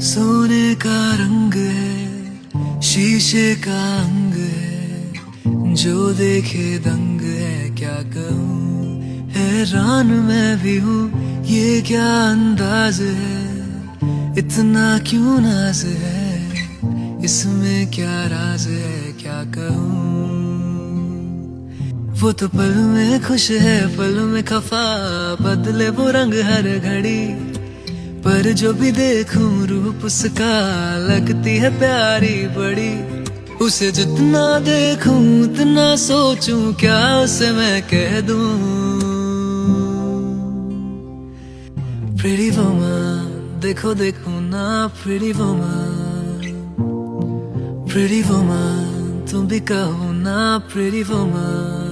सोने का रंग है, शीशे का अंग है, जो देखे दंग है। क्या कहूँ, हैरान मैं भी हूँ, ये क्या अंदाज है, इतना क्यों नाज है, इसमें क्या राज है। क्या कहूँ, वो तो पल में खुश है, पल में खफा, बदले वो रंग हर घड़ी। पर जो भी देखूं रूप उसका, लगती है प्यारी बड़ी। उसे जितना देखूं उतना सोचूं, क्या उसे मैं कह दूं। प्रिटी वुमन, देखो देखो ना प्रिटी वुमन, प्रिटी वुमन, तुम भी कहो ना प्रिटी वुमन।